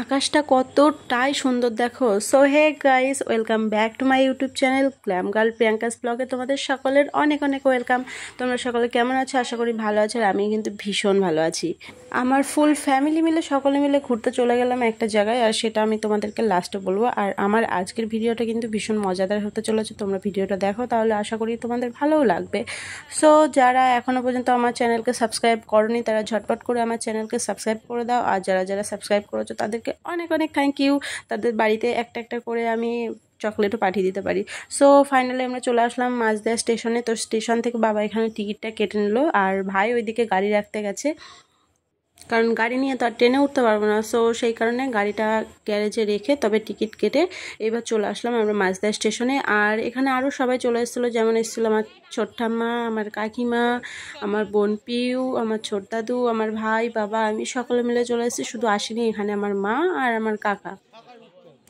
আকাশটা কতটাই সুন্দর দেখো। So hey guys, welcome back to my YouTube channel glam girl Priyanka's ব্লগে। তোমাদের সকলের অনেক অনেক ওয়েলকাম। তোমরা সকলে কেমন আছো? আশা করি ভালো আছো, আর আমি কিন্তু ভীষণ ভালো আছি। আমার ফুল ফ্যামিলি মিলে সকলে মিলে ঘুরতে চলে গেলাম একটা জায়গায়, আর সেটা আমি তোমাদেরকে লাস্টে বলবো। আর আমার আজকের ভিডিওটা কিন্তু ভীষণ মজাদার হতে চলেছে। তোমরা ভিডিওটা দেখো, তাহলে আশা করি তোমাদের ভালোও লাগবে। সো যারা এখনও পর্যন্ত আমার চ্যানেলকে সাবস্ক্রাইব করনি, তারা ঝটপট করে আমার চ্যানেলকে সাবস্ক্রাইব করে দাও। আর যারা যারা সাবস্ক্রাইব করেছো তাদেরকে অনেক অনেক থ্যাংক ইউ। তাদের বাড়িতে একটা একটা করে আমি চকলেটও পাঠিয়ে দিতে পারি। সো ফাইনালি আমরা চলে আসলাম মাঝদা স্টেশনে। তো স্টেশন থেকে বাবা এখানে টিকিটটা কেটে নিল, আর ভাই ওইদিকে গাড়ি রাখতে গেছে, কারণ গাড়ি নিয়ে তো আর ট্রেনে উঠতে পারবো না। সো সেই কারণে গাড়িটা গ্যারেজে রেখে তবে টিকিট কেটে এবার চলে আসলাম আমরা মাঝদা স্টেশনে। আর এখানে আরও সবাই চলে এসেছিলো, যেমন এসেছিলো আমার ছোট্টাম্মা, আমার কাকিমা, আমার বোন পিউ, আমার ছোট দাদু, আমার ভাই, বাবা, আমি সকলে মিলে চলে এসেছি। শুধু আসেনি এখানে আমার মা আর আমার কাকা।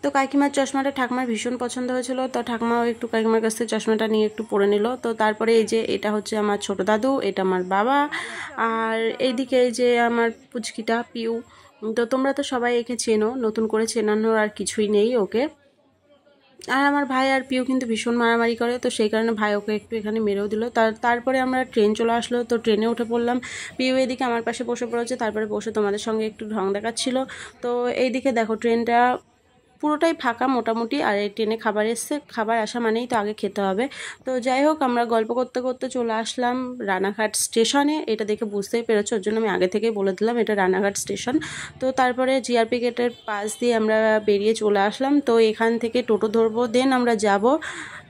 তো কাকিমার চশমাটা ঠাকুমার ভীষণ পছন্দ হয়েছিল, তো ঠাকুমাও একটু কাকিমার কাছ থেকে চশমাটা নিয়ে একটু পরে নিল। তো তারপরে এই যে এটা হচ্ছে আমার ছোট দাদু, এটা আমার বাবা, আর এইদিকে এই যে আমার পুচকিটা পিউ। তো তোমরা তো সবাই একে চেনো, নতুন করে চেনানোর আর কিছুই নেই ওকে। আর আমার ভাই আর পিউ কিন্তু ভীষণ মারামারি করে, তো সেই কারণে ভাই ওকে একটু এখানে মেরেও দিল। তারপরে আমরা ট্রেন চলে আসলো, তো ট্রেনে উঠে পড়লাম। পিউ এদিকে আমার পাশে বসে পড়েছে, তারপরে বসে তোমাদের সঙ্গে একটু ঢং দেখাচ্ছিল। তো এইদিকে দেখো ট্রেনটা পুরোটাই ফাঁকা মোটামুটি, আর এই ট্রেনে খাবার এসছে, খাবার আসা মানেই তো আগে খেতে হবে। তো যাই হোক, আমরা গল্প করতে করতে চলে আসলাম রানাঘাট স্টেশনে। এটা দেখে বুঝতেই পেরেছো, ওর জন্য আমি আগে থেকেই বলে দিলাম এটা রানাঘাট স্টেশন। তো তারপরে জিআরপি গেটের পাশ দিয়ে আমরা বেরিয়ে চলে আসলাম। তো এখান থেকে টোটো ধরবো, দেন আমরা যাব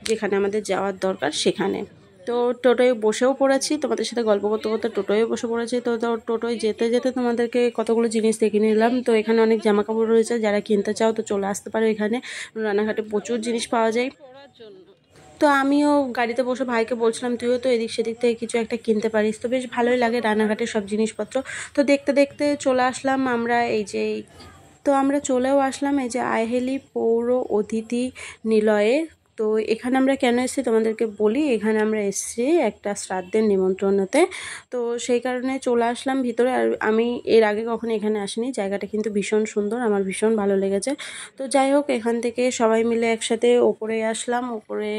যেখানে আমাদের যাওয়ার দরকার সেখানে। তো টোটোয় বসেও পড়েছি, তোমাদের সাথে গল্প করতে করতে টোটোয় বসে পড়েছি। তো টোটোয় যেতে যেতে তোমাদেরকে কতগুলো জিনিস দেখে নিলাম। তো এখানে অনেক জামা কাপড় রয়েছে, যারা কিনতে চাও তো চলে আসতে পারো এখানে। রানাঘাটে প্রচুর জিনিস পাওয়া যায়। তো আমিও গাড়িতে বসে ভাইকে বলছিলাম তুইও তো এদিক সেদিক থেকে কিছু একটা কিনতে পারিস, তো বেশ ভালোই লাগে রানাঘাটের সব জিনিসপত্র। তো দেখতে দেখতে চলে আসলাম আমরা এই যে, তো আমরা চলেও আসলাম এই যে আইহেলি পৌর অতিথি নিলয়ে। তো এখানে আমরা কেন এসেছি তোমাদেরকে বলি। এখানে আমরা এসেছি একটা শ্রাদ্ধের নিমন্ত্রণতে, তো সেই কারণে চলে আসলাম ভিতরে। আর আমি এর আগে কখনো এখানে আসিনি, জায়গাটা কিন্তু ভীষণ সুন্দর, আমার ভীষণ ভালো লেগেছে। তো যাই হোক, এখান থেকে সবাই মিলে একসাথে ওপরে আসলাম। ওপরে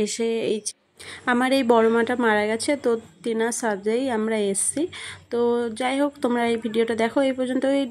এসে এই আমার এই বড় মাটা মারা গেছে, তো তেনার সাথেই আমরা এসছি। তো যাই হোক, তোমরা এই ভিডিওটা দেখো এই পর্যন্তই।